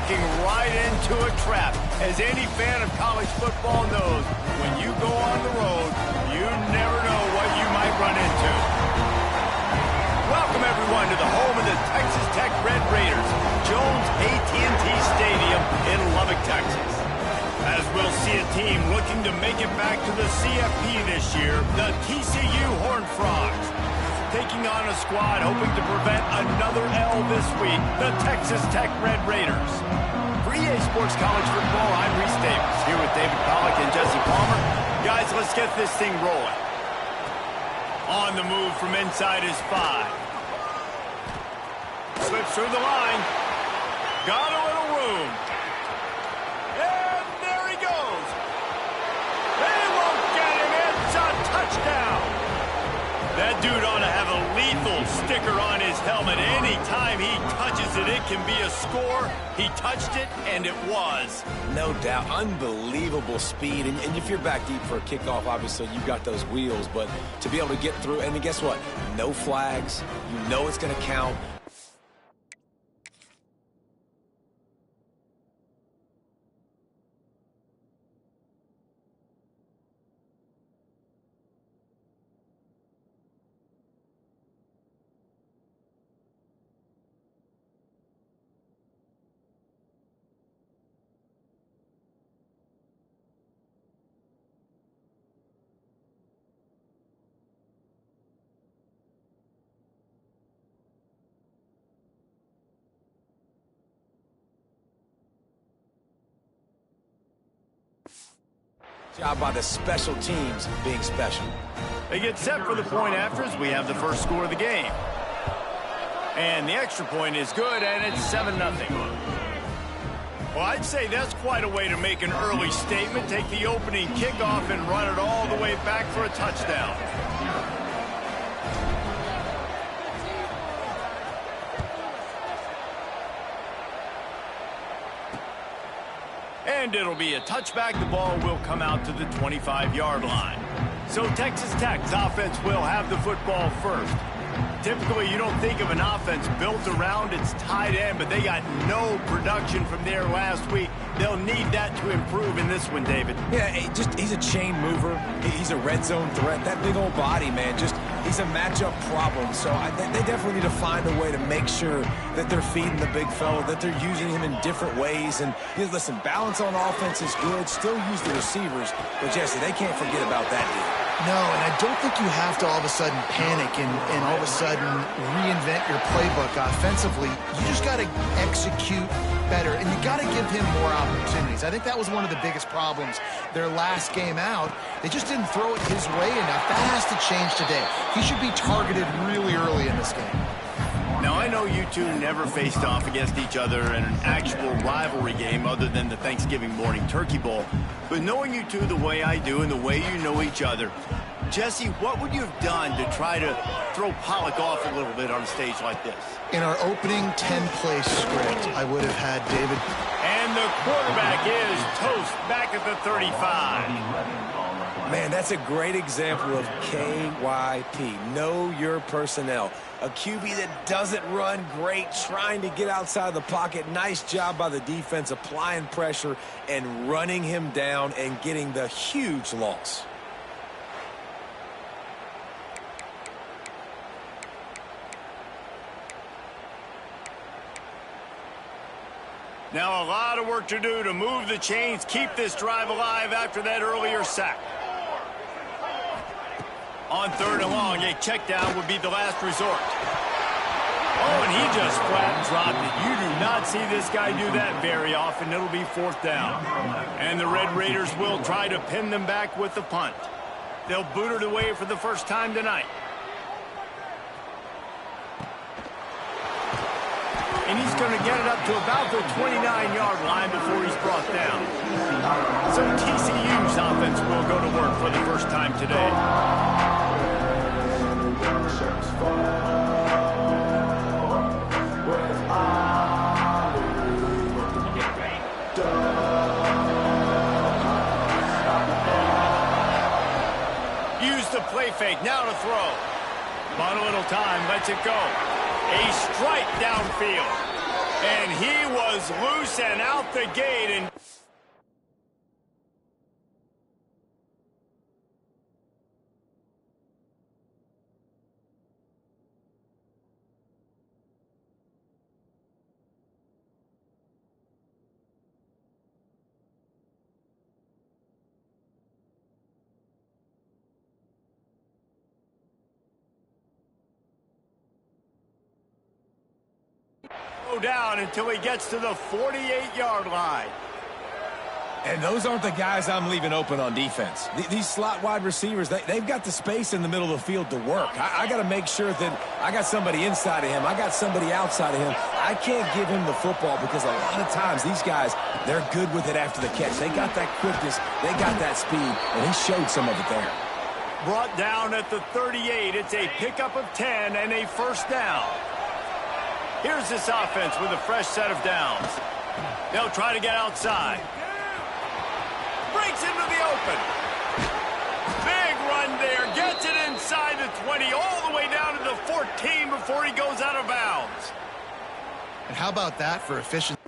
walking right into a trap. As any fan of college football knows, when you go on the road, you never know what you might run into. Welcome, everyone, to the home of the Texas Tech Red Raiders, Jones AT&T Stadium in Lubbock, Texas. As we'll see a team looking to make it back to the CFP this year, the TCU Horned Frogs. Taking on a squad hoping to prevent another L this week, the Texas Tech Red Raiders. For EA Sports College Football, I'm Reese Davis, here with David Pollack and Jesse Palmer. Guys, let's get this thing rolling. On the move from inside his 5. Slips through the line. Got a little room. And there he goes. They won't get him. It's a touchdown. That dude ought to have a lethal sticker on his helmet. Anytime he touches it, it can be a score. He touched it, and it was. No doubt. Unbelievable speed. And if you're back deep for a kickoff, obviously you've got those wheels. But to be able to get through, and then guess what? No flags. You know it's going to count. Job by the special teams being special. They get set for the point after as we have the first score of the game. And the extra point is good, and it's 7-0. Well, I'd say that's quite a way to make an early statement. Take the opening kickoff and run it all the way back for a touchdown. And it'll be a touchback. The ball will come out to the 25-yard line. So Texas Tech's offense will have the football first. Typically, you don't think of an offense built around its tight end, but they got no production from there last week. They'll need that to improve in this one, David. Yeah, he's a chain mover. He's a red zone threat. That big old body, man, he's a matchup problem. So they definitely need to find a way to make sure that they're feeding the big fella, that they're using him in different ways. And listen, balance on offense is good. Still use the receivers. But, Jesse, they can't forget about that deal. No, and I don't think you have to all of a sudden panic and all of a sudden reinvent your playbook offensively. You just got to execute better, and you got to give him more opportunities. I think that was one of the biggest problems their last game out. They just didn't throw it his way enough. That has to change today. He should be targeted really early in this game. Now, I know you two never faced off against each other in an actual rivalry game other than the Thanksgiving morning Turkey Bowl. But knowing you two the way I do and the way you know each other, Jesse, what would you have done to try to throw Pollack off a little bit on a stage like this? In our opening 10-play script, I would have had David. And the quarterback is toast back at the 35. Man, that's a great example of KYP. Know your personnel. A QB that doesn't run great, trying to get outside the pocket. Nice job by the defense applying pressure and running him down and getting the huge loss. Now a lot of work to do to move the chains, keep this drive alive after that earlier sack. On 3rd and long, a check down would be the last resort. Oh, and he just flat dropped it. You do not see this guy do that very often. It'll be 4th down. And the Red Raiders will try to pin them back with the punt. They'll boot it away for the first time tonight. And he's going to get it up to about the 29-yard line before he's brought down. So TCU's offense will go to work for the first time today. Use the play fake, now to throw. On a little time, lets it go. A strike downfield. And he was loose and out the gate. And down until he gets to the 48-yard line. And those aren't the guys I'm leaving open on defense. These slot wide receivers, they've got the space in the middle of the field to work. I got to make sure that I got somebody inside of him. I got somebody outside of him. I can't give him the football because a lot of times these guys, they're good with it after the catch. They got that quickness. They got that speed, and he showed some of it there. Brought down at the 38. It's a pickup of 10 and a first down. Here's this offense with a fresh set of downs. They'll try to get outside. Breaks into the open. Big run there. Gets it inside the 20, all the way down to the 14 before he goes out of bounds. And how about that for efficiency?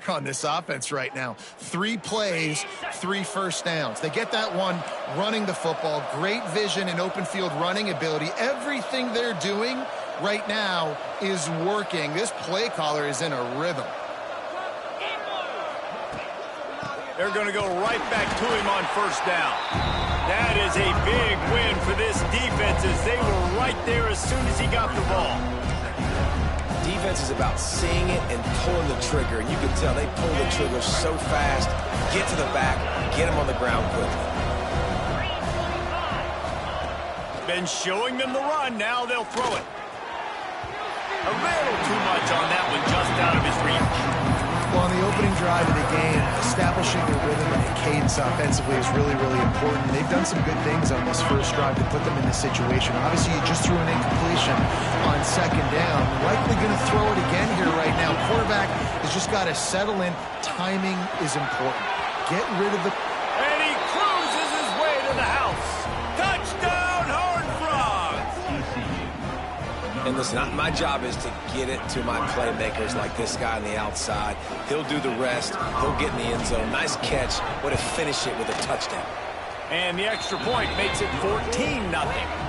On this offense right now, 3 plays, 3 first downs. They get that one running the football, great vision and open field running ability. Everything they're doing right now is working. This play caller is in a rhythm. They're going to go right back to him on first down. That is a big win for this defense as they were right there as soon as he got the ball. Defense is about seeing it and pulling the trigger. And you can tell they pull the trigger so fast, get to the back, get him on the ground quickly. Been showing them the run. Now they'll throw it. A little too much on that one, just out of his reach. Well, on the opening drive of the game, establishing a rhythm and a cadence offensively is really, really important. They've done some good things on this first drive to put them in this situation. Obviously, you just threw an incompletion on second down. Likely going to throw it again here right now. Quarterback has just got to settle in. Timing is important. Get rid of the... And he cruises his way to the house. Touchdown, Horned Frogs! And listen, my job is to get it to my playmakers like this guy on the outside. He'll do the rest. He'll get in the end zone. Nice catch. Way to finish it with a touchdown. And the extra point makes it 14-0.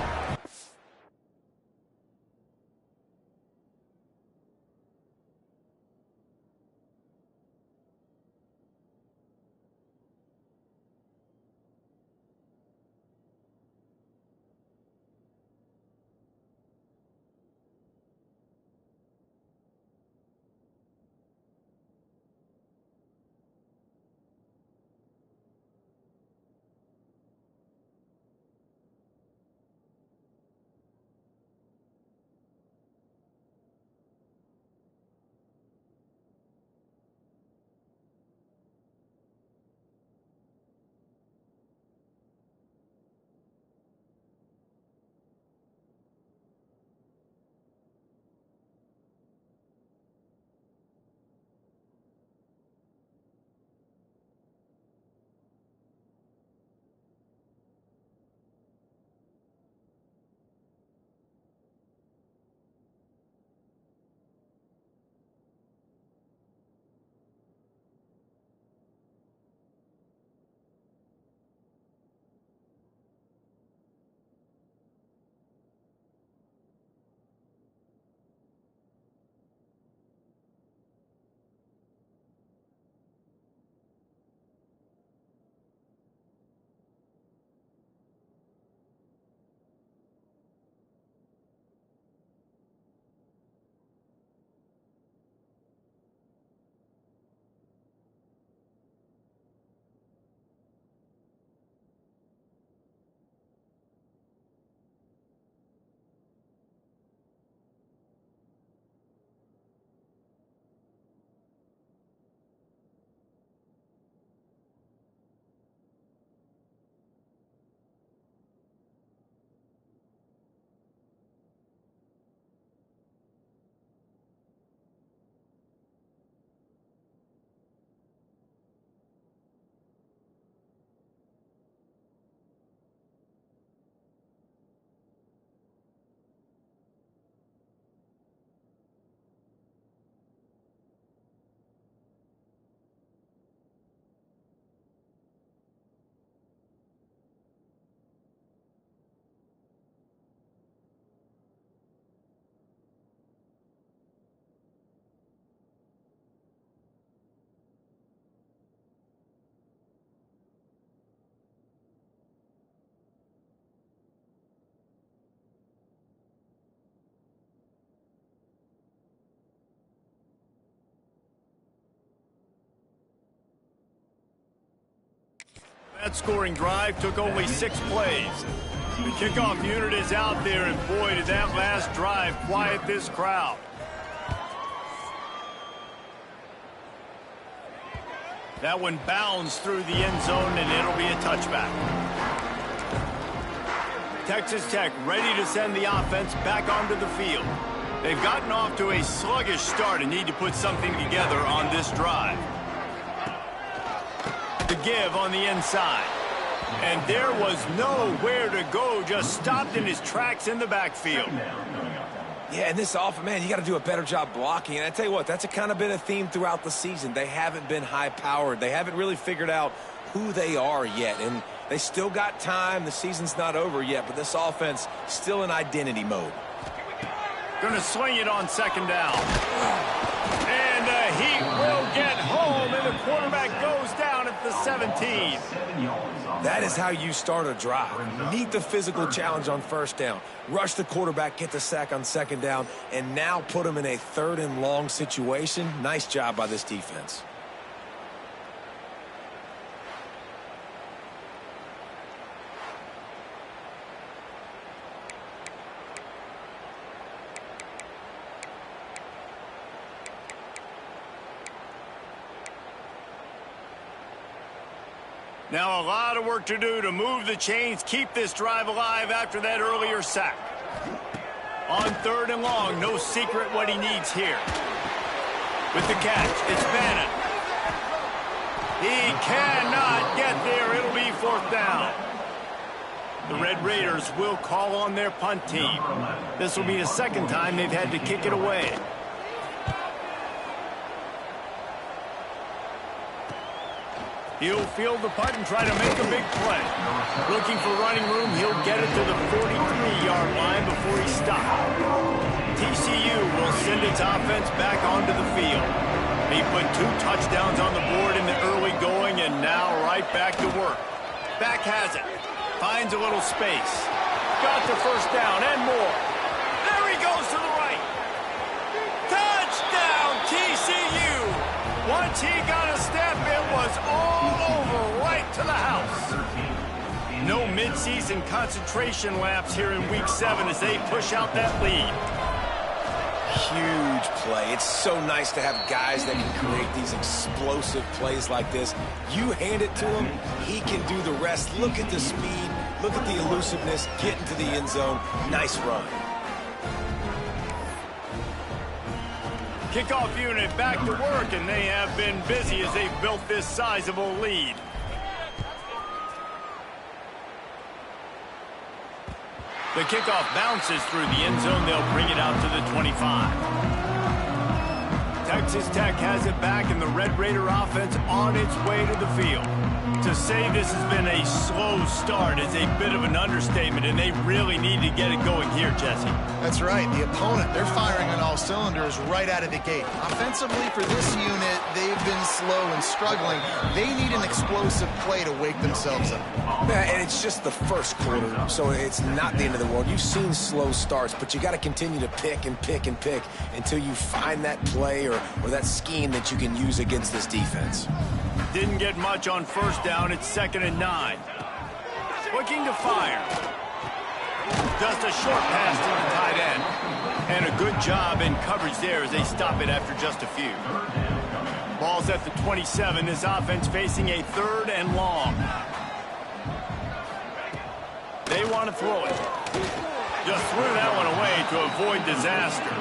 That scoring drive took only 6 plays. The kickoff unit is out there, and boy, did that last drive quiet this crowd. That one bounds through the end zone, and it'll be a touchback. Texas Tech ready to send the offense back onto the field. They've gotten off to a sluggish start and need to put something together on this drive. The give on the inside. And there was nowhere to go, just stopped in his tracks in the backfield. Yeah, and this offense, man, you got to do a better job blocking. And I tell you what, that's kind of been a theme throughout the season. They haven't been high-powered. They haven't really figured out who they are yet. And they still got time. The season's not over yet, but this offense still in identity mode. Going to swing it on second down. And the Heat will get home, and the quarterback goes down at the 17. That is how you start a drive. Meet the physical challenge on first down. Rush the quarterback, get the sack on second down, and now put him in a 3rd and long situation. Nice job by this defense. Now a lot of work to do to move the chains, keep this drive alive after that earlier sack. On 3rd and long, no secret what he needs here. With the catch, it's Bannon. He cannot get there. It'll be 4th down. The Red Raiders will call on their punt team. This will be the 2nd time they've had to kick it away. He'll field the punt and try to make a big play. Looking for running room, he'll get it to the 43-yard line before he stops. TCU will send its offense back onto the field. He put 2 touchdowns on the board in the early going and now right back to work. Back has it. Finds a little space. Got the 1st down and more. There he goes to the right. Touchdown, TCU. Once he got a step, it was all over right to the house. No midseason concentration laps here in Week 7 as they push out that lead. Huge play. It's so nice to have guys that can create these explosive plays like this. You hand it to him, he can do the rest. Look at the speed, look at the elusiveness, get into the end zone. Nice run. Kickoff unit back to work, and they have been busy as they've built this sizable lead. The kickoff bounces through the end zone. They'll bring it out to the 25. Texas Tech has it back, and the Red Raider offense on its way to the field. To say this has been a slow start is a bit of an understatement, and they really need to get it going here, Jesse. That's right. The opponent, they're firing on all cylinders right out of the gate. Offensively, for this unit, they've been slow and struggling. They need an explosive play to wake themselves up. Yeah, and it's just the 1st quarter, so it's not the end of the world. You've seen slow starts, but you got to continue to pick and pick and pick until you find that play or that scheme that you can use against this defense. Didn't get much on 1st down. It's 2nd and 9. Looking to fire. Just a short pass to the tight end. And a good job in coverage there as they stop it after just a few. Ball's at the 27. This offense facing a 3rd and long. They want to throw it. Just threw that one away to avoid disaster.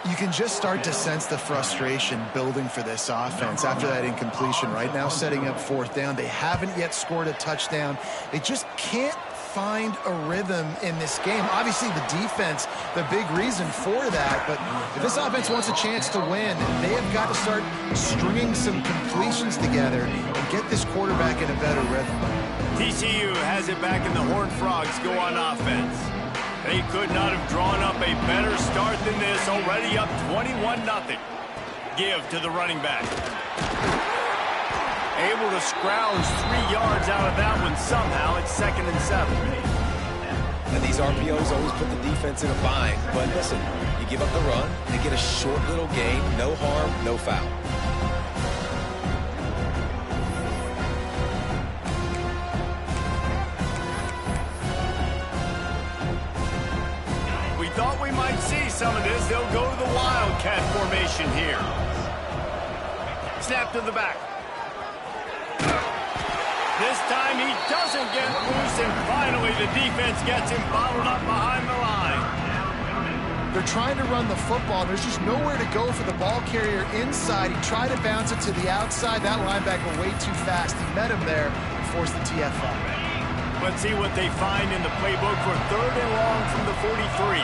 You can just start to sense the frustration building for this offense after that incompletion. Right now, setting up 4th down. They haven't yet scored a touchdown. They just can't find a rhythm in this game. Obviously, the defense, the big reason for that. But if this offense wants a chance to win, they have got to start stringing some completions together and get this quarterback in a better rhythm. TCU has it back, and the Horned Frogs go on offense. They could not have drawn up a better start than this, already up 21-0. Give to the running back. Able to scrounge 3 yards out of that one somehow. It's 2nd and 7. And these RPOs always put the defense in a bind. But listen, you give up the run, they get a short little gain, no harm, no foul. Thought we might see some of this. They'll go to the Wildcat formation here. Snap to the back. This time he doesn't get loose, and finally the defense gets him bottled up behind the line. They're trying to run the football. There's just nowhere to go for the ball carrier inside. He tried to bounce it to the outside. That linebacker way too fast. He met him there and forced the TFL. Let's see what they find in the playbook for 3rd and long from the 43.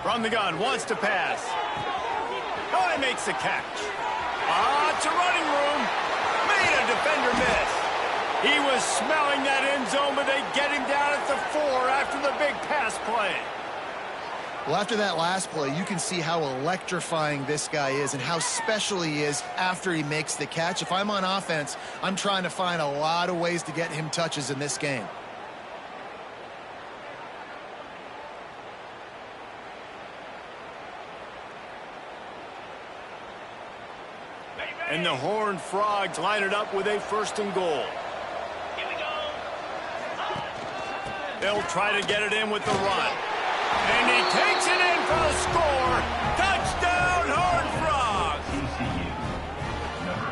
From the gun, wants to pass. Oh, he makes the catch. It's a running room. Made a defender miss. He was smelling that end zone, but they get him down at the 4 after the big pass play. Well, after that last play, you can see how electrifying this guy is and how special he is after he makes the catch. If I'm on offense, I'm trying to find a lot of ways to get him touches in this game. And the Horned Frogs line it up with a 1st and goal. They'll try to get it in with the run. And he takes it in for the score. Touchdown, Horned Frogs!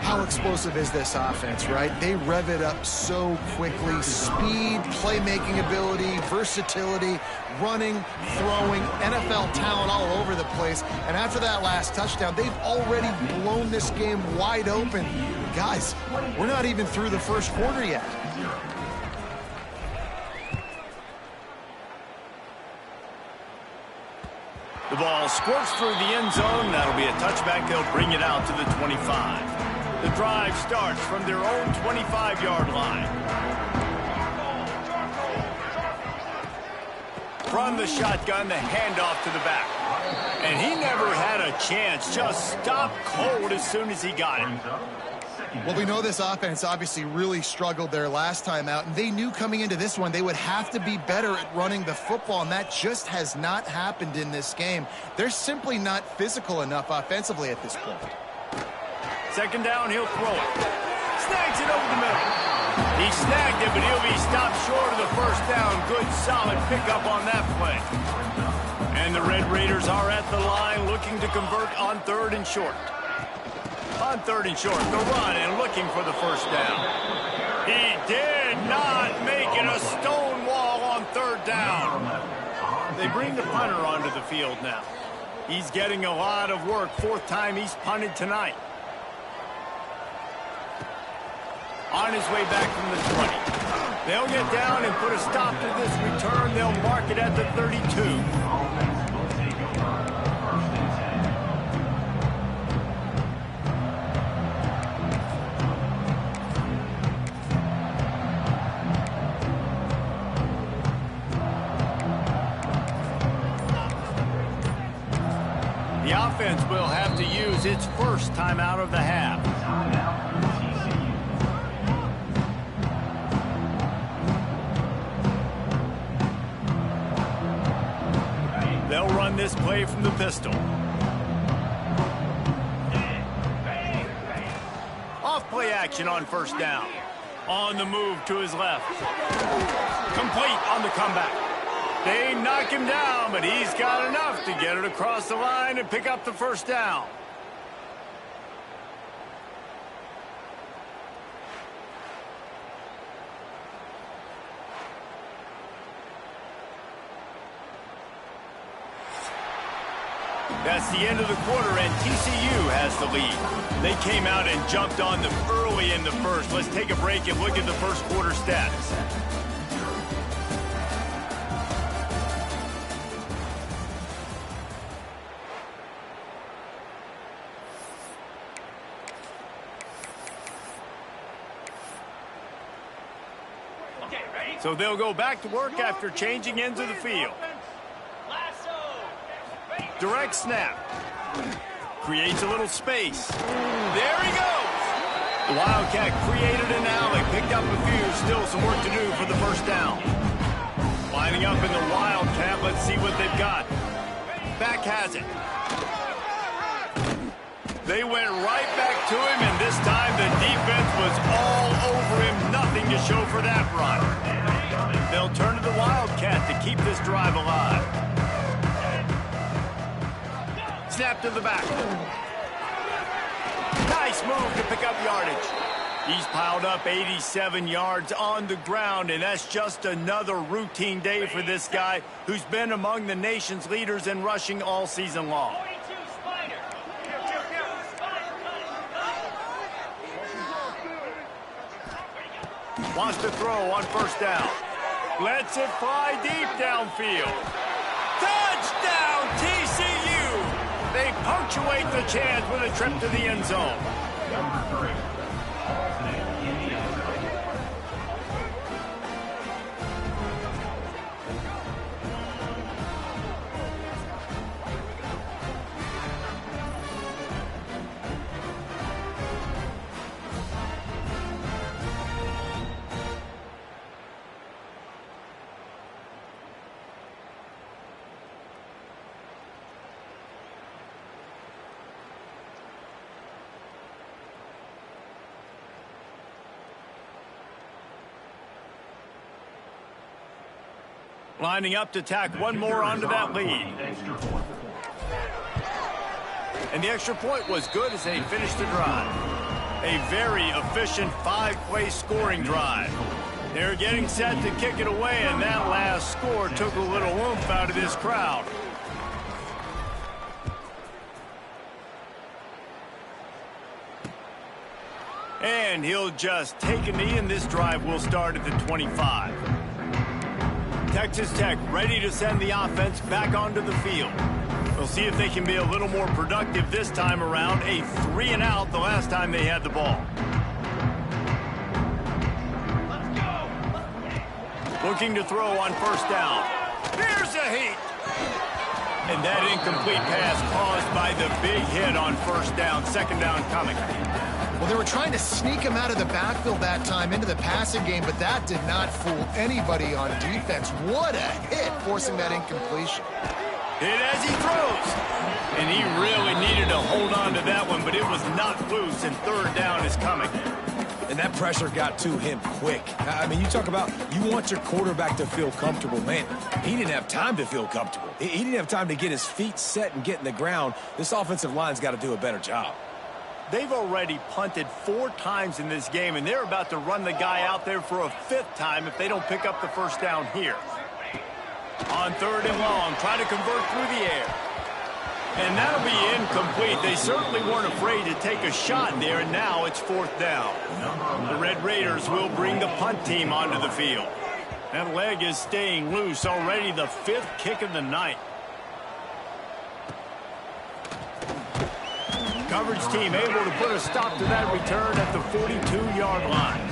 How explosive is this offense, right? They rev it up so quickly. Speed, playmaking ability, versatility, running, throwing, NFL talent all over the place. And after that last touchdown, they've already blown this game wide open. Guys, we're not even through the first quarter yet. The ball squirts through the end zone. That'll be a touchback. They'll bring it out to the 25. The drive starts from their own 25-yard line. From the shotgun, the handoff to the back. And he never had a chance. Just stopped cold as soon as he got it. Well, we know this offense obviously really struggled their last time out, and they knew coming into this one they would have to be better at running the football, and that just has not happened in this game. They're simply not physical enough offensively at this point. Second down, he'll throw it. Snags it over the middle. He snagged it, but he'll be stopped short of the first down. Good, solid pickup on that play. And the Red Raiders are at the line looking to convert on 3rd and short. On 3rd and short, the run and looking for the first down. He did not make it a stone wall on 3rd down. They bring the punter onto the field now. He's getting a lot of work. 4th time he's punted tonight. On his way back from the 20. They'll get down and put a stop to this return. They'll mark it at the 32. The offense will have to use its first timeout of the half. They'll run this play from the pistol. Off play action on 1st down. On the move to his left. Complete on the comeback. They knock him down, but he's got enough to get it across the line and pick up the 1st down. That's the end of the quarter, and TCU has the lead. They came out and jumped on them early in the first. Let's take a break and look at the first quarter stats. So they'll go back to work after changing ends of the field. Direct snap. Creates a little space. There he goes. The Wildcat created an alley, picked up a few, still some work to do for the 1st down. Lining up in the Wildcat, let's see what they've got. Back has it. They went right back to him, and this time the defense was all over him. Nothing to show for that run. They'll turn to the Wildcat to keep this drive alive. Snap to the back. Nice move to pick up yardage. He's piled up 87 yards on the ground, and that's just another routine day for this guy who's been among the nation's leaders in rushing all season long. Wants to throw on 1st down. Lets it fly deep downfield. Touchdown, TCU! They punctuate the chance with a trip to the end zone. Lining up to tack one more onto that lead. And the extra point was good as they finished the drive. A very efficient 5-play scoring drive. They're getting set to kick it away, and that last score took a little oomph out of this crowd. And he'll just take a knee, and this drive will start at the 25. Texas Tech ready to send the offense back onto the field. We'll see if they can be a little more productive this time around. A 3-and-out the last time they had the ball. Looking to throw on first down. There's a heat. And that incomplete pass caused by the big hit on first down. Second down coming. Well, they were trying to sneak him out of the backfield that time into the passing game, but that did not fool anybody on defense. What a hit, forcing that incompletion. Hit as he throws. And he really needed to hold on to that one, but it was not loose, and third down is coming. And that pressure got to him quick. I mean, you talk about you want your quarterback to feel comfortable. Man, he didn't have time to feel comfortable. He didn't have time to get his feet set and get in the ground. This offensive line's got to do a better job. They've already punted 4 times in this game, and they're about to run the guy out there for a 5th time if they don't pick up the first down here. On 3rd and long, trying to convert through the air. And that'll be incomplete. They certainly weren't afraid to take a shot there, and now it's 4th down. The Red Raiders will bring the punt team onto the field. That leg is staying loose, already the 5th kick of the night. Coverage team able to put a stop to that return at the 42-yard line.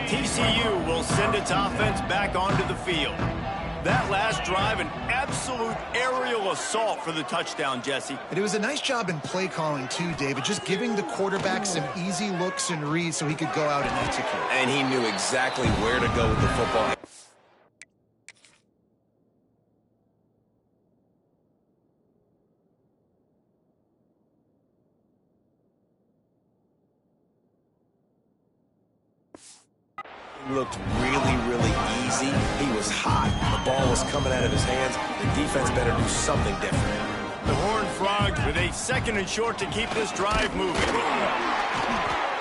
TCU will send its offense back onto the field. That last drive, an absolute aerial assault for the touchdown, Jesse. And it was a nice job in play calling, too, David, just giving the quarterback some easy looks and reads so he could go out and execute. And he knew exactly where to go with the football. Looked really, really easy. He was hot. The ball was coming out of his hands. The defense better do something different. The Horned Frogs with a 2nd and short to keep this drive moving.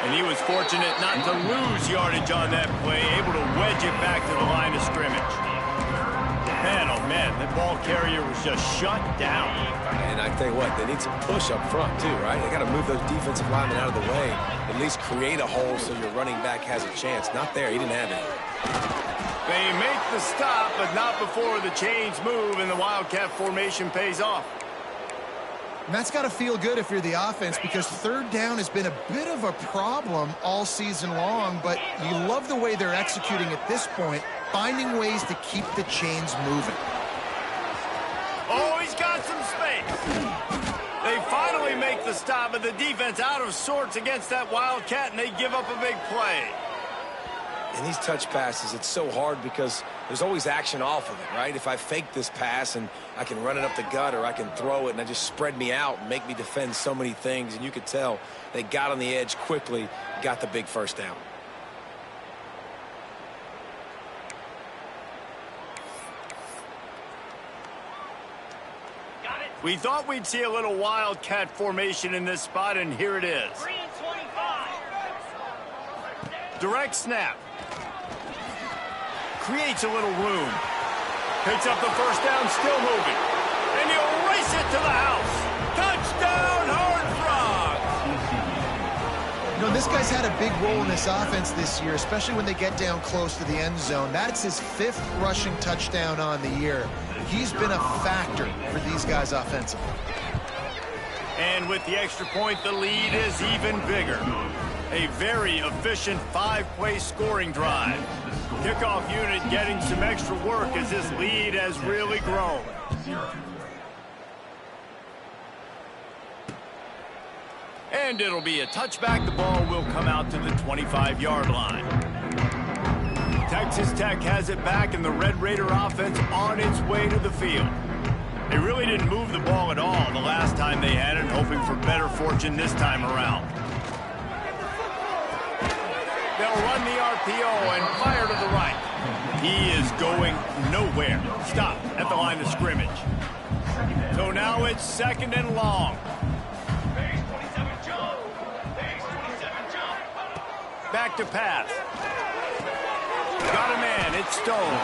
And he was fortunate not to lose yardage on that play, able to wedge it back to the line of scrimmage. Man, oh man, the ball carrier was just shut down. And I tell you what, they need some push up front too, right? They got to move those defensive linemen out of the way. At least create a hole so your running back has a chance. Not there. He didn't have it. They make the stop, but not before the chains move and the Wildcat formation pays off. And that's got to feel good if you're the offense, because 3rd down has been a bit of a problem all season long, but you love the way they're executing at this point, finding ways to keep the chains moving. Oh, he's got some space. They finally make the stop, but the defense out of sorts against that Wildcat, and they give up a big play. In these touch passes, it's so hard because there's always action off of it, right? If I fake this pass and I can run it up the gut, or I can throw it and I just spread me out and make me defend so many things, and you could tell they got on the edge quickly, got the big first down. We thought we'd see a little Wildcat formation in this spot, and here it is. 3 and 25. Direct snap. Creates a little room. Picks up the first down, still moving. And he'll race it to the house. Touchdown, Horned Frogs! You know, this guy's had a big role in this offense this year, especially when they get down close to the end zone. That's his 5th rushing touchdown on the year. He's been a factor for these guys offensively. And with the extra point, the lead is even bigger. A very efficient 5-play scoring drive. Kickoff unit getting some extra work as this lead has really grown. And it'll be a touchback. The ball will come out to the 25-yard line. Texas Tech has it back, and the Red Raider offense on its way to the field. They really didn't move the ball at all the last time they had it, hoping for better fortune this time around. They'll run the RPO and fire to the right. He is going nowhere. Stop at the line of scrimmage. So now it's 2nd and long. back to pass. Got a man, it's Stone.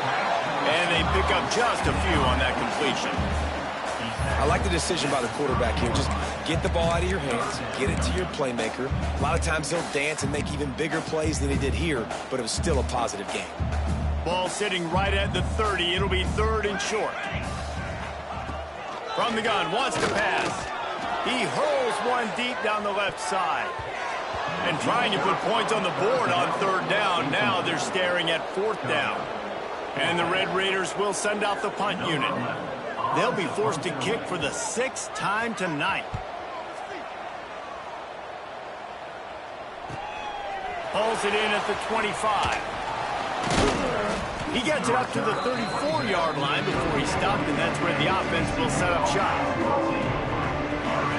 And they pick up just a few on that completion. I like the decision by the quarterback here. Just get the ball out of your hands, get it to your playmaker. A lot of times he'll dance and make even bigger plays than he did here, but it was still a positive game. Ball sitting right at the 30. It'll be 3rd and short. From the gun, wants to pass. He hurls one deep down the left side. And trying to put points on the board on 3rd down. Now they're staring at 4th down. And the Red Raiders will send out the punt unit. They'll be forced to kick for the 6th time tonight. Pulls it in at the 25. He gets it up to the 34-yard line before he stopped, and that's where the offense will set up shop.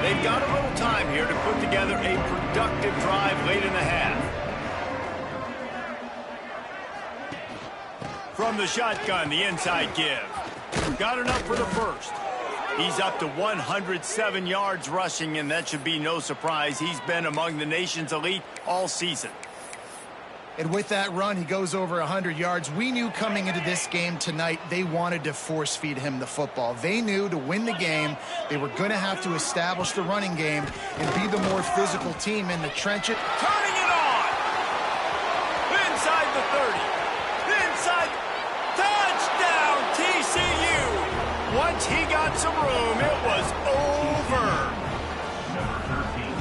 They've got a little time here to put together a productive drive late in the half. From the shotgun, the inside give. Got enough for the first. He's up to 107 yards rushing, and that should be no surprise. He's been among the nation's elite all season. And with that run, he goes over 100 yards. We knew coming into this game tonight, they wanted to force feed him the football. They knew to win the game, they were going to have to establish the running game and be the more physical team in the trenches. Turning it on! Inside the 30. Inside. Touchdown, TCU! Once he got some room, it was over.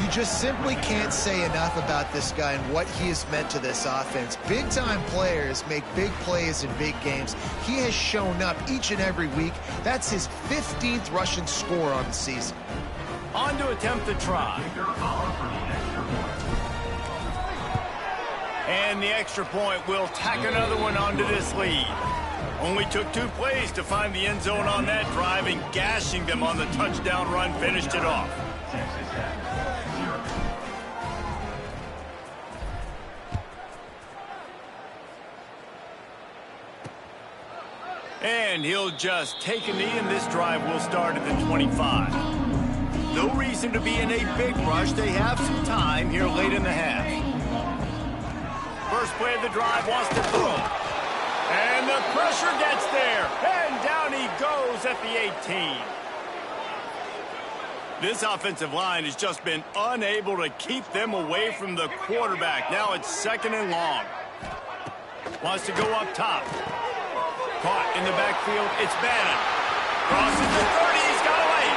You just simply can't say enough about this guy and what he has meant to this offense. Big-time players make big plays in big games. He has shown up each and every week. That's his 15th rushing score on the season. On to attempt the try. And the extra point will tack another one onto this lead. Only took 2 plays to find the end zone on that drive, and gashing them on the touchdown run finished it off. And he'll just take a knee, and this drive will start at the 25. No reason to be in a big rush. They have some time here late in the half. First play of the drive, wants to throw. And the pressure gets there. And down he goes at the 18. This offensive line has just been unable to keep them away from the quarterback. Now it's 2nd and long. Wants to go up top. Caught in the backfield, it's Bannon. Crosses the 30, he's got away.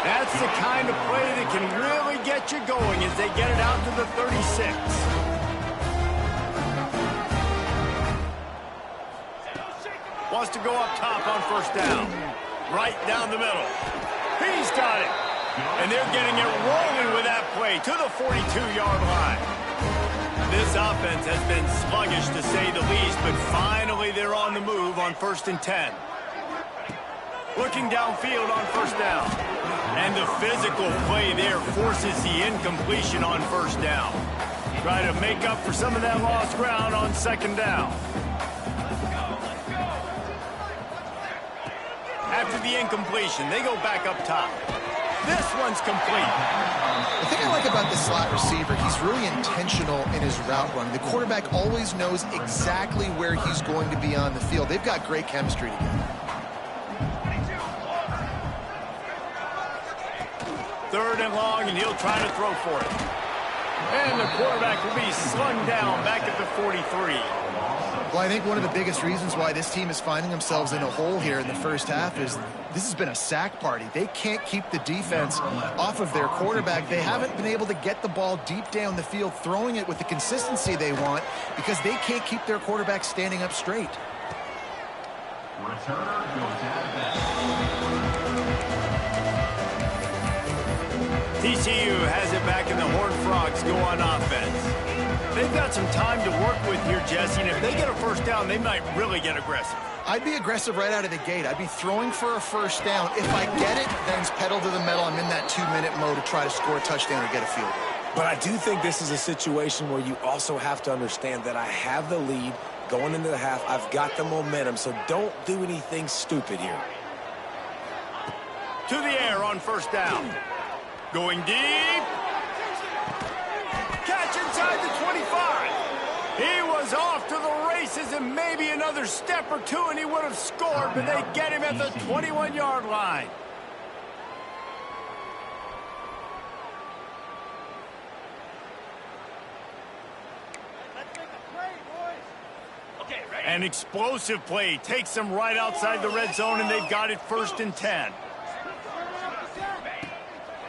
That's the kind of play that can really get you going as they get it out to the 36. Wants to go up top on 1st down. Right down the middle. He's got it. And they're getting it rolling with that play to the 42-yard line. This offense has been sluggish, to say the least, but finally they're on the move on 1st and 10. Looking downfield on 1st down. And the physical play there forces the incompletion on 1st down. Try to make up for some of that lost ground on 2nd down. After the incompletion, they go back up top. This one's complete. The thing I like about the slot receiver, he's really intentional in his route run. The quarterback always knows exactly where he's going to be on the field. They've got great chemistry together. 3rd and long, and he'll try to throw for it. And the quarterback will be slung down back at the 43. Well, I think one of the biggest reasons why this team is finding themselves in a hole here in the first half is this has been a sack party. They can't keep the defense off of their quarterback. They haven't been able to get the ball deep down the field, throwing it with the consistency they want because they can't keep their quarterback standing up straight. TCU has it back, and the Horned Frogs go on offense. They've got some time to work with here, Jesse, and if they get a 1st down, they might really get aggressive. I'd be aggressive right out of the gate. I'd be throwing for a 1st down. If I get it, then it's pedal to the metal. I'm in that 2-minute mode to try to score a touchdown or get a field goal. But I do think this is a situation where you also have to understand that I have the lead going into the half. I've got the momentum, so don't do anything stupid here. To the air on 1st down. Going deep. Catch inside the 25. Another step or two and he would have scored, but they get him at the 21-yard line. An explosive play takes them right outside the red zone, and they've got it 1st and 10.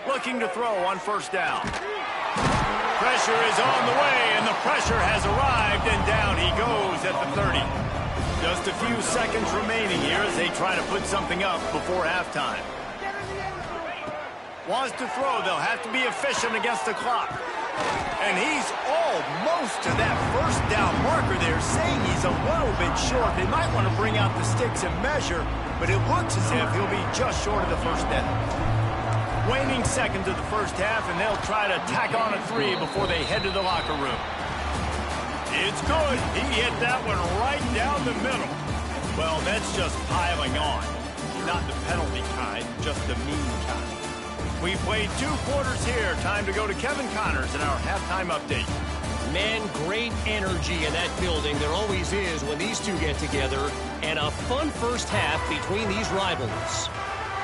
Looking to throw on 1st down. Pressure is on the way, and the pressure has arrived, and down he goes at the 30. Just a few seconds remaining here as they try to put something up before halftime. Wants to throw. They'll have to be efficient against the clock. And he's almost to that 1st down marker there, saying he's a little bit short. They might want to bring out the sticks and measure, but it looks as if he'll be just short of the 1st down. Waning seconds of the 1st half, and they'll try to tack on a 3 before they head to the locker room. It's good. He hit that one right down the middle. Well, that's just piling on. Not the penalty kind, just the mean kind. We played 2 quarters here. Time to go to Kevin Connors in our halftime update. Man, great energy in that building. There always is when these two get together. And a fun 1st half between these rivals.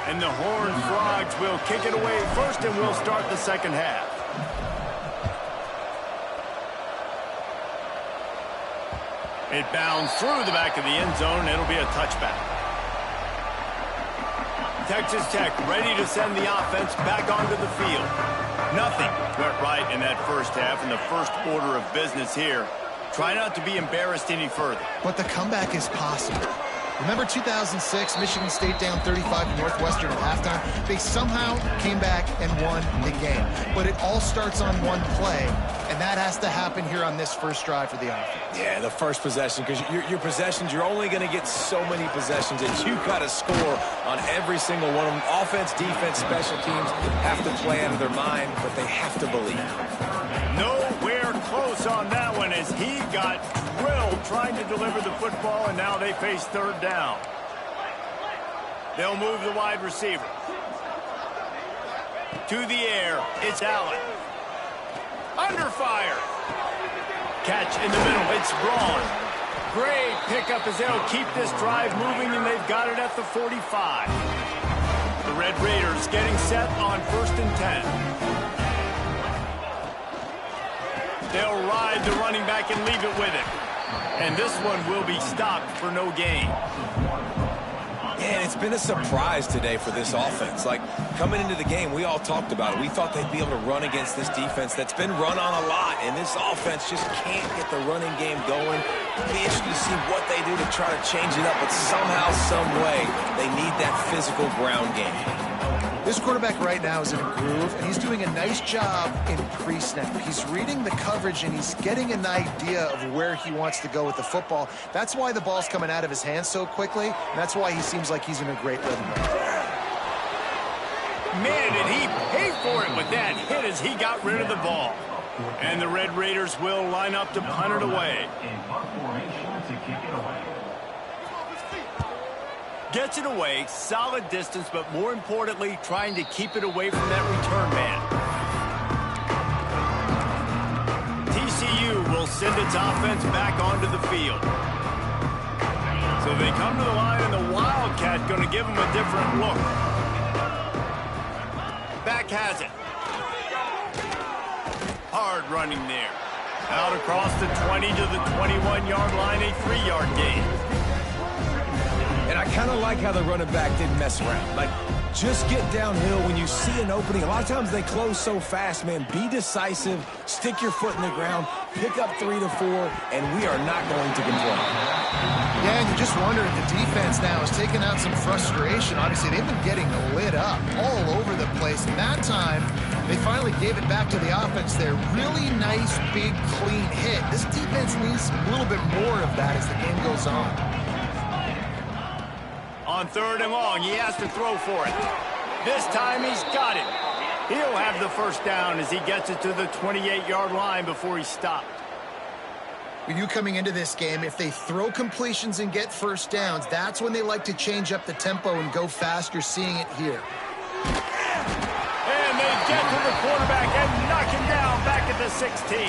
And the Horned Frogs will kick it away first, and we'll start the 2nd half. It bounds through the back of the end zone, and it'll be a touchback. Texas Tech ready to send the offense back onto the field. Nothing went right in that 1st half in the 1st order of business here. Try not to be embarrassed any further. But the comeback is possible. Remember 2006, Michigan State down 35 to Northwestern at halftime? They somehow came back and won the game. But it all starts on one play, and that has to happen here on this 1st drive for the offense. Yeah, the 1st possession, because your possessions, you're only going to get so many possessions, and you've got to score on every single one of them. Offense, defense, special teams have to play out of their mind, but they have to believe. Nowhere close on that one as he got drilled trying to deliver the football, and now they face 3rd down. They'll move the wide receiver. To the air, it's Allen. Under fire. Catch in the middle, it's Braun. Great pickup as they'll keep this drive moving, and they've got it at the 45. The Red Raiders getting set on 1st and 10. They'll ride the running back and leave it with it. And this one will be stopped for no gain. And it's been a surprise today for this offense. Like, coming into the game, we all talked about it. We thought they'd be able to run against this defense that's been run on a lot. And this offense just can't get the running game going. It'll be interesting to see what they do to try to change it up. But somehow, some way, they need that physical ground game. This quarterback right now is in a groove, and he's doing a nice job in pre-snap. He's reading the coverage, and he's getting an idea of where he wants to go with the football. That's why the ball's coming out of his hands so quickly, and that's why he seems like he's in a great rhythm. Man, did he pay for it with that hit as he got rid of the ball. And the Red Raiders will line up to punt it away. Gets it away, solid distance, but more importantly, trying to keep it away from that return man. TCU will send its offense back onto the field. So they come to the line, and the Wildcat going to give them a different look. Back has it. Hard running there. Out across the 20 to the 21-yard line, a 3-yard gain. And I kind of like how the running back didn't mess around. Like, just get downhill when you see an opening. A lot of times they close so fast, man. Be decisive, stick your foot in the ground, pick up 3 to 4, and we are not going to complain. Yeah, and you just wonder if the defense now is taking out some frustration. Obviously, they've been getting lit up all over the place. And that time, they finally gave it back to the offense there. Really nice, big, clean hit. This defense needs a little bit more of that as the game goes on. On 3rd and long, he has to throw for it. This time he's got it. He'll have the 1st down as he gets it to the 28-yard line before he's stopped. When you coming into this game, if they throw completions and get 1st downs, that's when they like to change up the tempo and go fast. You're seeing it here. And they get to the quarterback and knock him down back at the 16.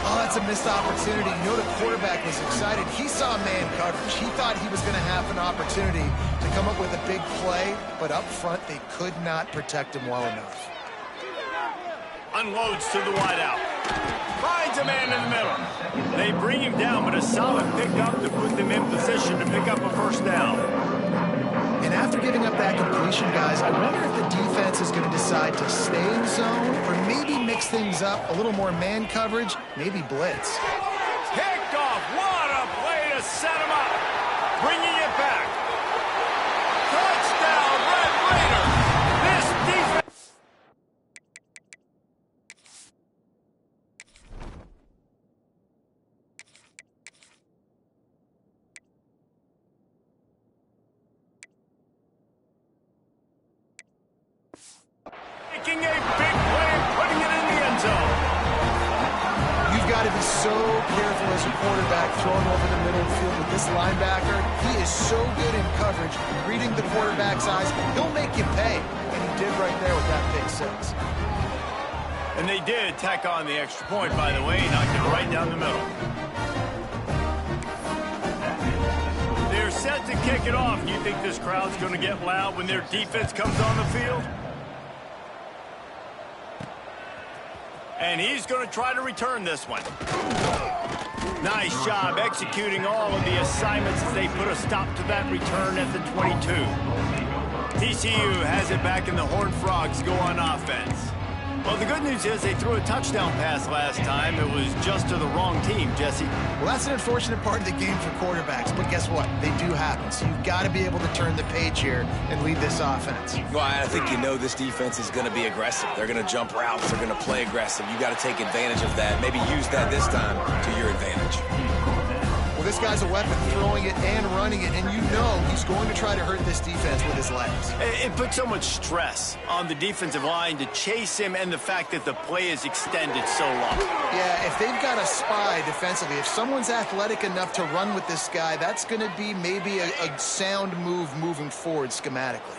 Oh, that's that's a missed opportunity. You know the quarterback was excited. He saw man coverage. He thought he was going to have an opportunity to come up with a big play, but up front they could not protect him well enough. Unloads to the wideout. Finds a man in the middle. They bring him down, but a solid pickup to put them in position to pick up a first down. And after giving up that completion, guys, I wonder if the defense is going to decide to stay in zone or maybe mix things up, a little more man coverage, maybe blitz. Picked off. What a play to set him up. Bringing it back. Touchdown, Red Raiders. This defense. Making a big play and putting it in the end zone. You've got to be so careful as a quarterback throwing over the middle of the field with this linebacker. He is so good in coverage, reading the quarterback's eyes. He'll make you pay, and he did right there with that pick six. And they did tack on the extra point, by the way, knocked it right down the middle. They're set to kick it off. Do you think this crowd's going to get loud when their defense comes on the field? And he's going to try to return this one. Nice job executing all of the assignments as they put a stop to that return at the 22. TCU has it back and the Horned Frogs go on offense. Well, the good news is they threw a touchdown pass last time. It was just to the wrong team, Jesse. Well, that's an unfortunate part of the game for quarterbacks, but guess what? They do happen. So you've got to be able to turn the page here and lead this offense. Well, I think you know this defense is going to be aggressive. They're going to jump routes. They're going to play aggressive. You got to take advantage of that. Maybe use that this time to your advantage. Well, this guy's a weapon, throwing it and running it, and you know he's going to try to hurt this defense with his legs. It puts so much stress on the defensive line to chase him and the fact that the play is extended so long. Yeah, if they've got a spy defensively, if someone's athletic enough to run with this guy, that's going to be maybe a sound move moving forward schematically.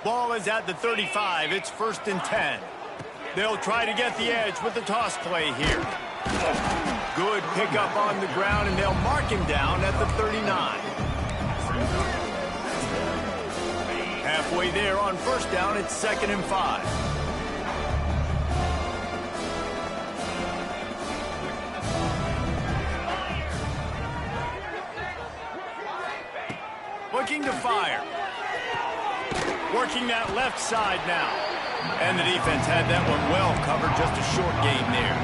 Ball is at the 35. It's 1st and 10. They'll try to get the edge with the toss play here. Good pickup on the ground, and they'll mark him down at the 39. Halfway there on 1st down, it's 2nd and 5. Looking to fire. Working that left side now. And the defense had that one well covered, just a short gain there.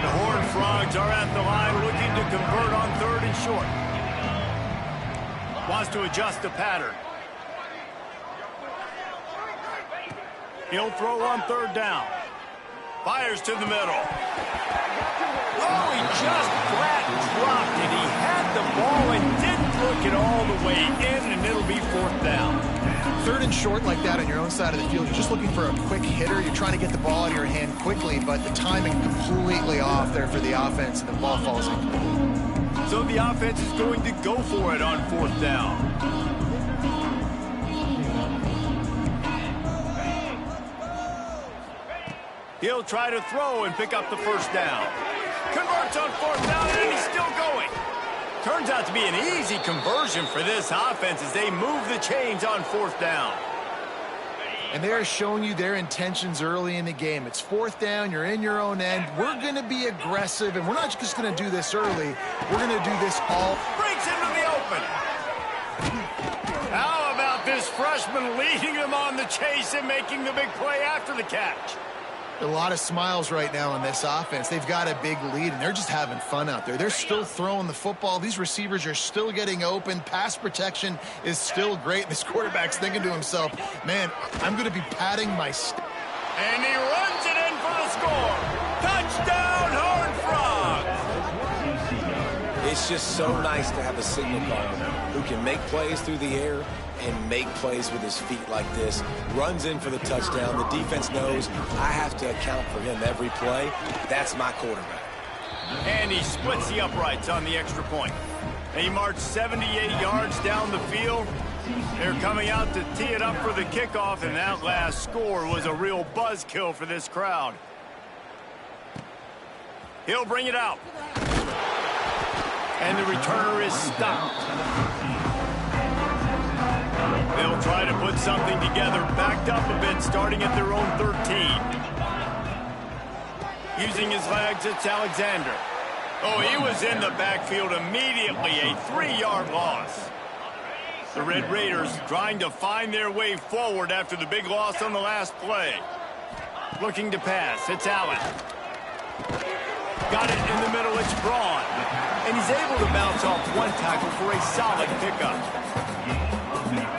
The Horned Frogs are at the line looking to convert on 3rd and short. Wants to adjust the pattern. He'll throw on 3rd down. Fires to the middle. Oh, he just flat dropped it. He had the ball and didn't look it all the way in, and it'll be 4th down. 3rd and short like that on your own side of the field, you're just looking for a quick hitter. You're trying to get the ball out of your hand quickly, but the timing completely off there for the offense, and the ball falls incomplete. So the offense is going to go for it on 4th down. He'll try to throw and pick up the 1st down. Converts on 4th down, and he's still going. Turns out to be an easy conversion for this offense as they move the chains on 4th down. And they're showing you their intentions early in the game. It's 4th down, you're in your own end. We're going to be aggressive, and we're not just going to do this early. We're going to do this all. Breaks into the open. How about this freshman leading them on the chase and making the big play after the catch? A lot of smiles right now on this offense. They've got a big lead, and they're just having fun out there. They're still throwing the football. These receivers are still getting open. Pass protection is still great. This quarterback's thinking to himself, man, I'm going to be padding my And he runs it in for the score. Touchdown, Horned Frogs! It's just so nice to have a signal caller who can make plays through the air and make plays with his feet like this. Runs in for the touchdown. The defense knows I have to account for him every play. That's my quarterback. And he splits the uprights on the extra point. He marched 78 yards down the field. They're coming out to tee it up for the kickoff, and that last score was a real buzzkill for this crowd. He'll bring it out. And the returner is stopped. They'll try to put something together, backed up a bit, starting at their own 13. Using his legs, it's Alexander. Oh, he was in the backfield immediately, a 3-yard loss. The Red Raiders trying to find their way forward after the big loss on the last play. Looking to pass, it's Allen. Got it in the middle, it's Braun. And he's able to bounce off one tackle for a solid pickup.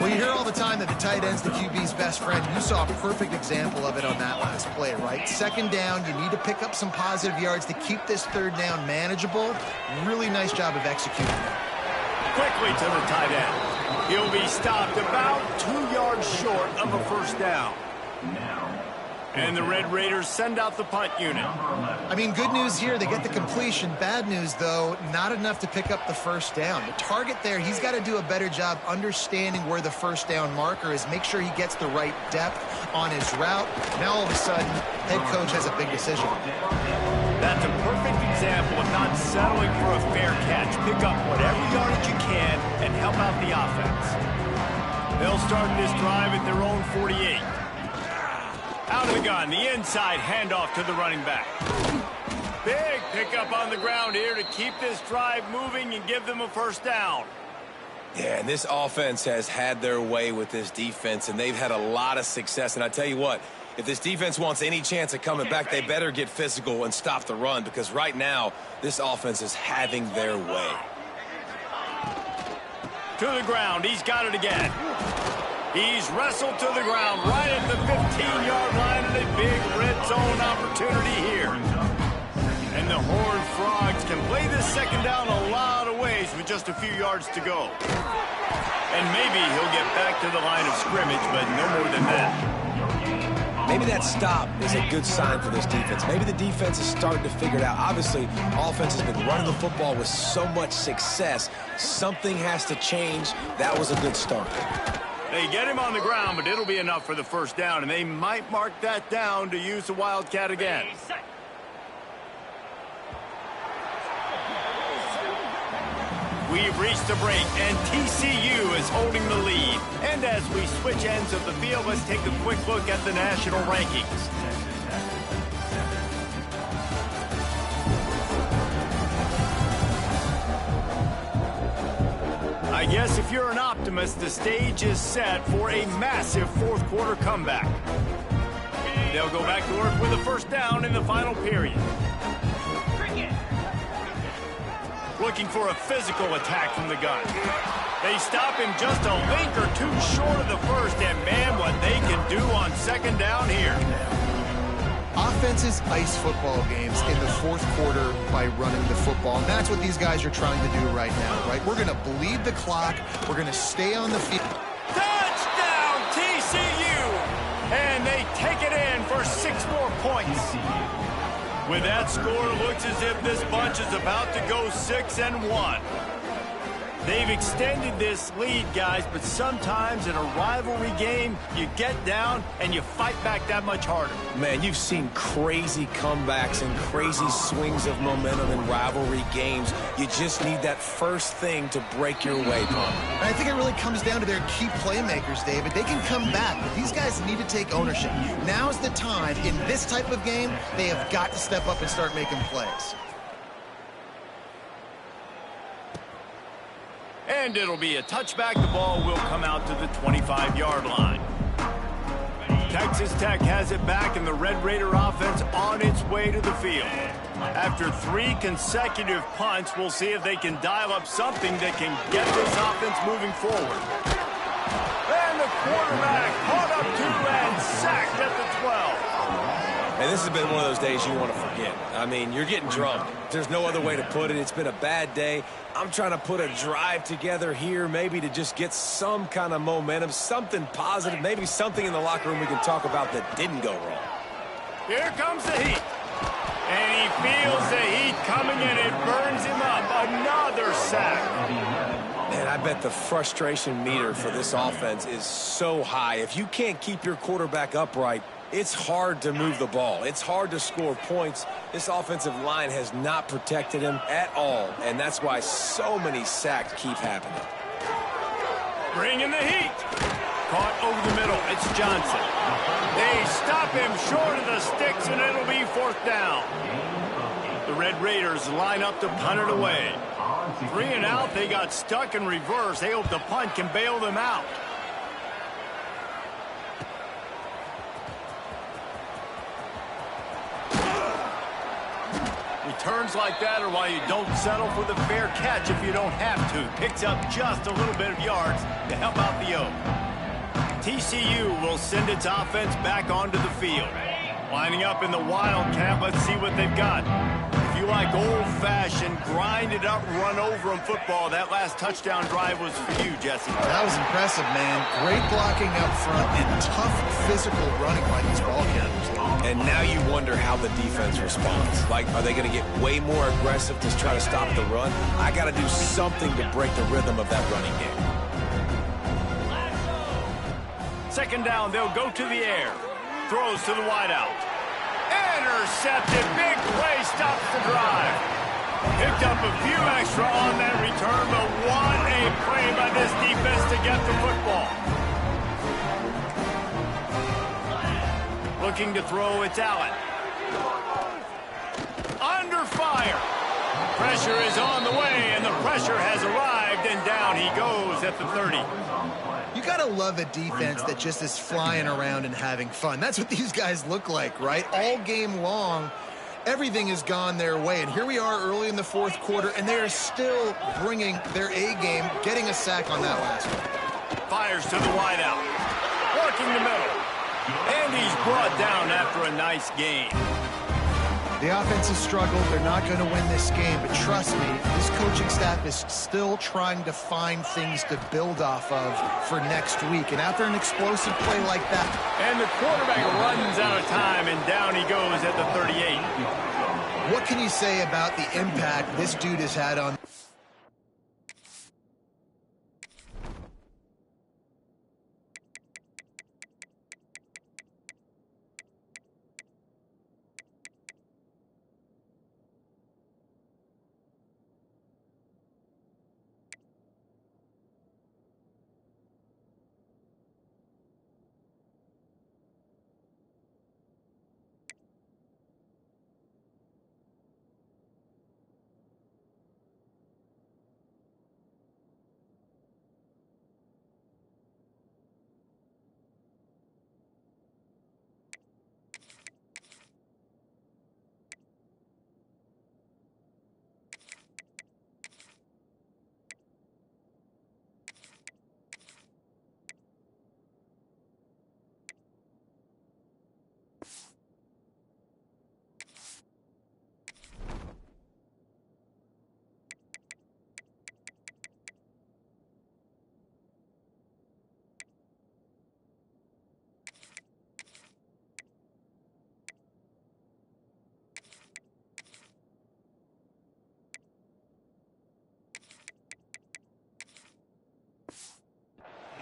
Well, you hear all the time that the tight end's the QB's best friend. You saw a perfect example of it on that last play, right? Second down, you need to pick up some positive yards to keep this third down manageable. Really nice job of executing that. Quickly to the tight end. He'll be stopped about 2 yards short of a first down. And the Red Raiders send out the punt unit. I mean, good news here, they get the completion. Bad news, though, not enough to pick up the first down. The target there, he's got to do a better job understanding where the first down marker is, make sure he gets the right depth on his route. Now, all of a sudden, head coach has a big decision. That's a perfect example of not settling for a fair catch. Pick up whatever yardage you can and help out the offense. They'll start this drive at their own 48. Out of the gun, the inside handoff to the running back. Big pickup on the ground here to keep this drive moving and give them a first down. Yeah, and this offense has had their way with this defense, and they've had a lot of success. And I tell you what, if this defense wants any chance of coming back, they better get physical and stop the run, because right now, this offense is having their way. To the ground, he's got it again. He's wrestled to the ground right at the 15-yard line, and a big red zone opportunity here. And the Horned Frogs can play this second down a lot of ways with just a few yards to go. And maybe he'll get back to the line of scrimmage, but no more than that. Maybe that stop is a good sign for this defense. Maybe the defense is starting to figure it out. Obviously, offense has been running the football with so much success. Something has to change. That was a good start. They get him on the ground, but it'll be enough for the first down, and they might mark that down to use the Wildcat again. We've reached a break, and TCU is holding the lead. And as we switch ends of the field, let's take a quick look at the national rankings. I guess if you're an optimist, the stage is set for a massive fourth-quarter comeback. They'll go back to work with a first down in the final period. Looking for a physical attack from the gun. They stop him just a link or two short of the first, and man, what they can do on second down here. Offenses ice football games in the fourth quarter by running the football, and that's what these guys are trying to do right now, right? We're going to bleed the clock. We're going to stay on the field. Touchdown, TCU! And they take it in for 6 more points. With that score, it looks as if this bunch is about to go 6-1. They've extended this lead, guys, but sometimes in a rivalry game, you get down and you fight back that much harder. Man, you've seen crazy comebacks and crazy swings of momentum in rivalry games. You just need that first thing to break your way, Tom. And I think it really comes down to their key playmakers, David. They can come back, but these guys need to take ownership. Now's the time. In this type of game, they have got to step up and start making plays. And it'll be a touchback. The ball will come out to the 25-yard line. Texas Tech has it back, and the Red Raider offense on its way to the field. After 3 consecutive punts, we'll see if they can dial up something that can get this offense moving forward. And the quarterback caught up to and sacked at the 12. And this has been one of those days you want to forget. I mean, you're getting drunk. There's no other way to put it. It's been a bad day. I'm trying to put a drive together here, maybe to just get some kind of momentum, something positive, maybe something in the locker room we can talk about that didn't go wrong. Here comes the heat. And he feels the heat coming, and it burns him up. Another sack. Man, I bet the frustration meter for this offense is so high. If you can't keep your quarterback upright, It's hard to move the ball. It's hard to score points. This offensive line has not protected him at all, and that's why so many sacks keep happening. Bringing the heat. Caught over the middle. It's Johnson. They stop him short of the sticks, and it'll be 4th down. The Red Raiders line up to punt it away. 3 and out. They got stuck in reverse. They hope the punt can bail them out. Returns like that are why you don't settle for the fair catch if you don't have to. Picks up just a little bit of yards to help out the O. TCU will send its offense back onto the field. Lining up in the Wildcat, let's see what they've got. If you like old-fashioned, grind-it-up, run-over-'em football, that last touchdown drive was for you, Jesse. That was impressive, man. Great blocking up front and tough physical running by these ball carriers. And now you wonder how the defense responds. Like, are they going to get way more aggressive to try to stop the run? I got to do something to break the rhythm of that running game. 2nd down, they'll go to the air. Throws to the wideout. Intercepted. Big play stops the drive. Picked up a few extra on that return, but what a play by this defense to get the football. Looking to throw, it's Allen. Under fire. Pressure is on the way, and the pressure has arrived, and down he goes at the 30. You got to love a defense that just is flying around and having fun. That's what these guys look like, right? All game long, everything has gone their way. And here we are early in the 4th quarter, and they are still bringing their A game, getting a sack on that last one. Fires to the wideout. Working the middle. And he's brought down after a nice gain. The offense has struggled. They're not going to win this game, but trust me, this coaching staff is still trying to find things to build off of for next week. And after an explosive play like that... And the quarterback runs out of time, and down he goes at the 38. What can you say about the impact this dude has had on...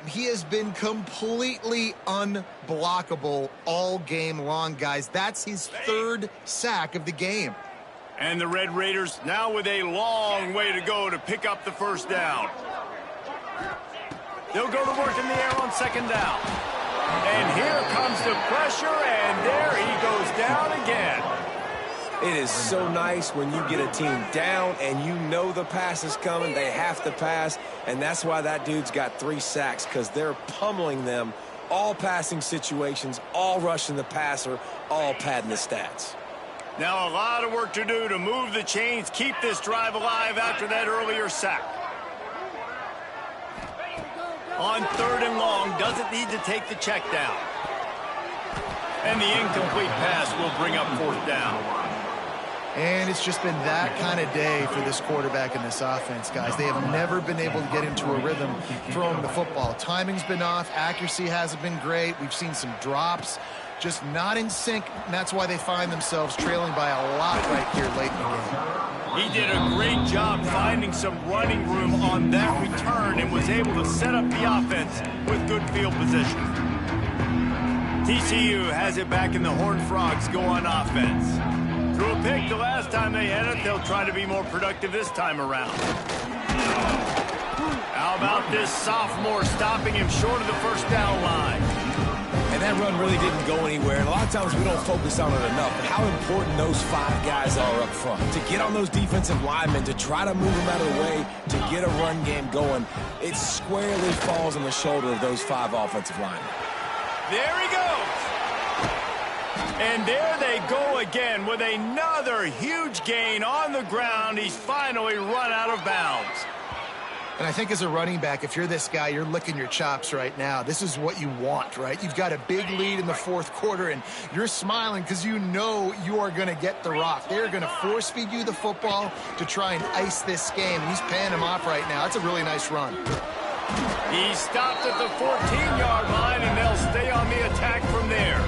He has been completely unblockable all game long, guys. That's his 3rd sack of the game. And the Red Raiders now with a long way to go to pick up the 1st down. They'll go to work in the air on 2nd down. And here comes the pressure, and there he goes down again. It is so nice when you get a team down and you know the pass is coming. They have to pass, and that's why that dude's got 3 sacks, because they're pummeling them, all passing situations, all rushing the passer, all padding the stats. Now a lot of work to do to move the chains, keep this drive alive after that earlier sack. On 3rd and long, doesn't need to take the check down. And the incomplete pass will bring up 4th down. And it's just been that kind of day for this quarterback and this offense, guys. They have never been able to get into a rhythm throwing the football. Timing's been off. Accuracy hasn't been great. We've seen some drops, just not in sync. And that's why they find themselves trailing by a lot right here late in the game. He did a great job finding some running room on that return and was able to set up the offense with good field position. TCU has it back, and the Horned Frogs go on offense. Threw a pick the last time they had it. They'll try to be more productive this time around. How about this sophomore stopping him short of the first down line? And that run really didn't go anywhere. And a lot of times we don't focus on it enough, but how important those 5 guys are up front. To get on those defensive linemen, to try to move them out of the way, to get a run game going, it squarely falls on the shoulder of those 5 offensive linemen. There he goes. And there they go again with another huge gain on the ground. He's finally run out of bounds. And I think as a running back, if you're this guy, you're licking your chops right now. This is what you want, right? You've got a big lead in the 4th quarter, and you're smiling because you know you are going to get the rock. They're going to force feed you the football to try and ice this game. He's paying him off right now. That's a really nice run. He stopped at the 14-yard line, and they'll stay on the attack from there.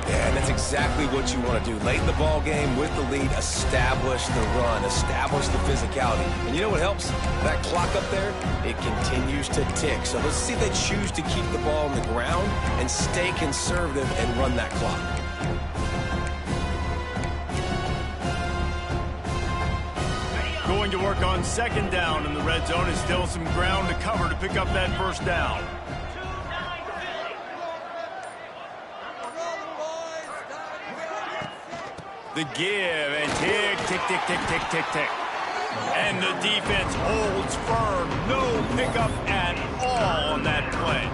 Yeah, and that's exactly what you want to do. Late in the ball game with the lead, establish the run, establish the physicality. And you know what helps? That clock up there, it continues to tick. So let's see if they choose to keep the ball on the ground and stay conservative and run that clock. Going to work on 2nd down in the red zone. Is still some ground to cover to pick up that 1st down. The give, and tick, tick, tick, tick, tick, tick, tick. And the defense holds firm. No pickup at all on that play.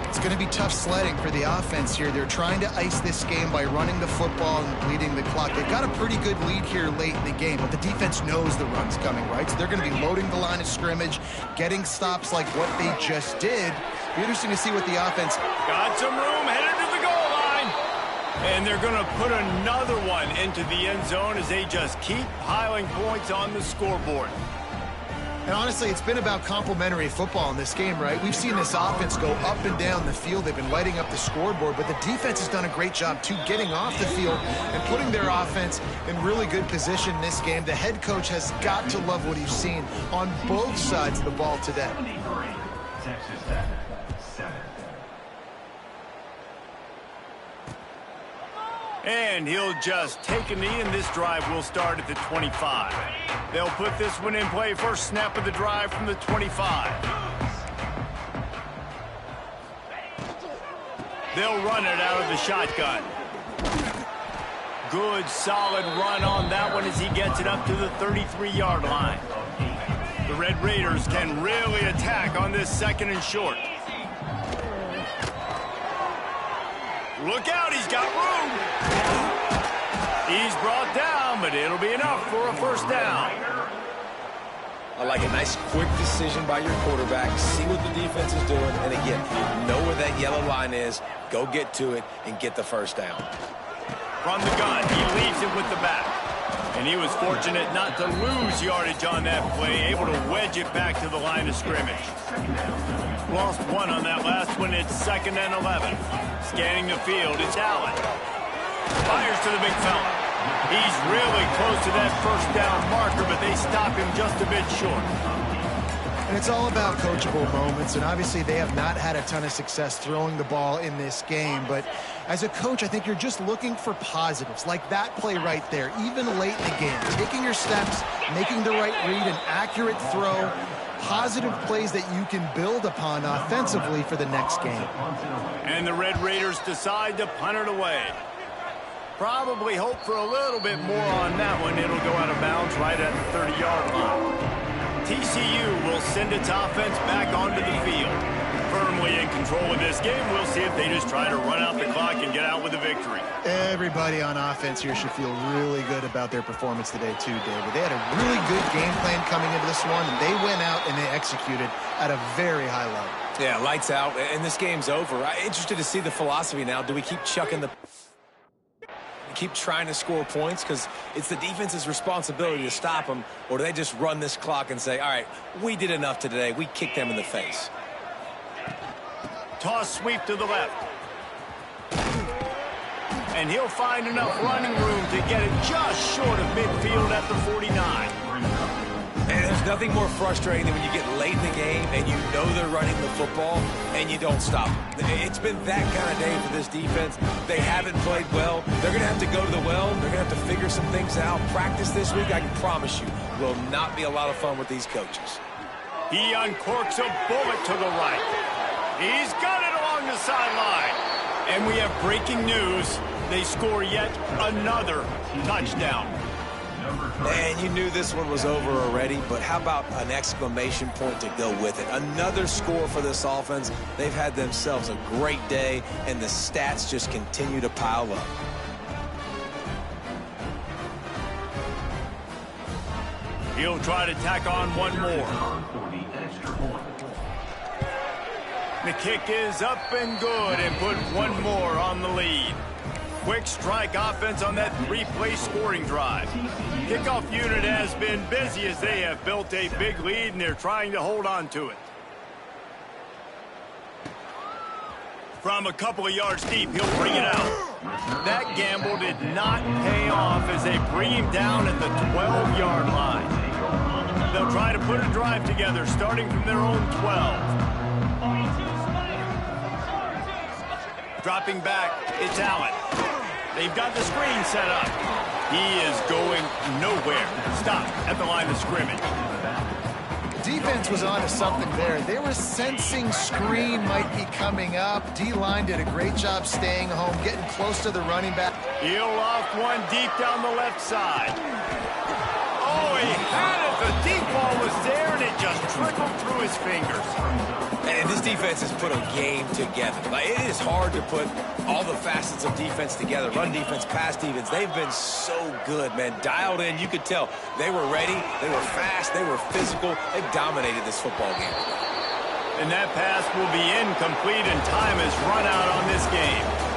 It's going to be tough sledding for the offense here. They're trying to ice this game by running the football and bleeding the clock. They've got a pretty good lead here late in the game, but the defense knows the run's coming, right? So they're going to be loading the line of scrimmage, getting stops like what they just did. Be interesting to see what the offense... Got some room, headed to the goal line. And they're going to put another one into the end zone as they just keep piling points on the scoreboard. And honestly, it's been about complementary football in this game, right? We've seen this offense go up and down the field. They've been lighting up the scoreboard, but the defense has done a great job, too, getting off the field and putting their offense in really good position in this game. The head coach has got to love what he's seen on both sides of the ball today. And he'll just take a knee, and this drive will start at the 25. They'll put this one in play. First snap of the drive from the 25. They'll run it out of the shotgun. Good, solid run on that one as he gets it up to the 33-yard line. The Red Raiders can really attack on this 2nd and short. Look out, he's got room. He's brought down, but it'll be enough for a 1st down. I like a nice quick decision by your quarterback. See what the defense is doing. And again, know where that yellow line is. Go get to it and get the 1st down. From the gun, he leaves it with the back. And he was fortunate not to lose yardage on that play, able to wedge it back to the line of scrimmage. Lost one on that last one. It's 2nd and 11. Scanning the field, it's Allen. Fires to the big fella. He's really close to that 1st down marker, but they stop him just a bit short. And it's all about coachable moments, and obviously they have not had a ton of success throwing the ball in this game, but as a coach, I think you're just looking for positives, like that play right there, even late in the game. Taking your steps, making the right read, an accurate throw, positive plays that you can build upon offensively for the next game. And the Red Raiders decide to punt it away. Probably hope for a little bit more on that one. It'll go out of bounds right at the 30-yard line. TCU will send its offense back onto the field. Firmly in control of this game. We'll see if they just try to run out the clock and get out with a victory. Everybody on offense here should feel really good about their performance today too, David. They had a really good game plan coming into this one, and they went out and they executed at a very high level. Yeah, lights out, and this game's over. I'm interested to see the philosophy now. Do we keep chucking the... keep trying to score points because it's the defense's responsibility to stop them, or do they just run this clock and say, all right, we did enough today, we kicked them in the face? Toss sweep to the left. And he'll find enough running room to get it just short of midfield at the 49. And there's There's nothing more frustrating than when you get late in the game and you know they're running the football and you don't stop them. It's been that kind of day for this defense. They haven't played well. They're going to have to go to the well. They're going to have to figure some things out. Practice this week, I can promise you, will not be a lot of fun with these coaches. He uncorks a bullet to the right. He's got it along the sideline. And we have breaking news. They score yet another touchdown. And you knew this one was over already, but how about an exclamation point to go with it? Another score for this offense. They've had themselves a great day, and the stats just continue to pile up. He'll try to tack on one more. The kick is up and good and put one more on the lead. Quick strike offense on that three-play scoring drive. Kickoff unit has been busy as they have built a big lead and they're trying to hold on to it. From a couple of yards deep, he'll bring it out. That gamble did not pay off as they bring him down at the 12-yard line. They'll try to put a drive together starting from their own 12. Dropping back, it's Allen. They've got the screen set up. He is going nowhere. Stop at the line of scrimmage. Defense was on to something there. They were sensing screen might be coming up. D-line did a great job staying home, getting close to the running back. He'll off one deep down the left side. Oh, he had it. The deep ball was there, and it just trickled through his fingers. And this defense has put a game together. Like, it is hard to put all the facets of defense together. Run defense, pass defense. They've been so good, man. Dialed in. You could tell they were ready. They were fast. They were physical. They dominated this football game. And that pass will be incomplete, and time has run out on this game.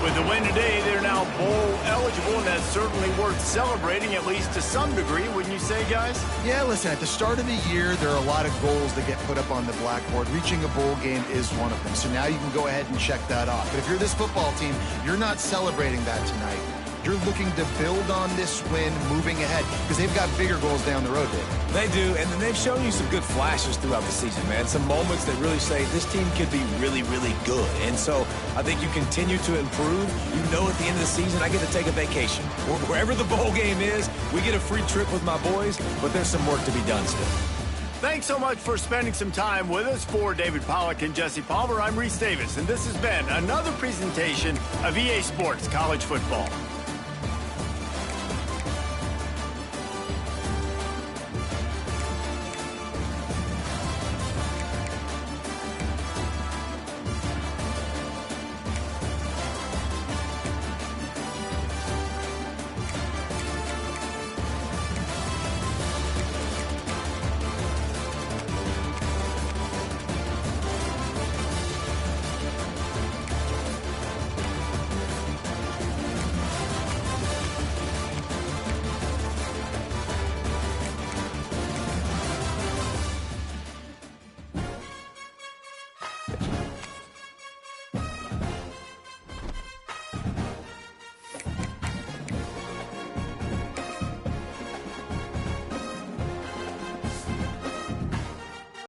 With the win today, they're now bowl eligible, and that's certainly worth celebrating, at least to some degree, wouldn't you say, guys? Yeah, listen, at the start of the year, there are a lot of goals that get put up on the blackboard. Reaching a bowl game is one of them. So now you can go ahead and check that off. But if you're this football team, you're not celebrating that tonight. You're looking to build on this win moving ahead because they've got bigger goals down the road, Dave. They do, and then they've shown you some good flashes throughout the season, man. Some moments that really say this team could be really, really good. And so I think you continue to improve. You know at the end of the season, I get to take a vacation. Wherever the bowl game is, we get a free trip with my boys, but there's some work to be done still. Thanks so much for spending some time with us. For David Pollack and Jesse Palmer, I'm Reese Davis, and this has been another presentation of EA Sports College Football.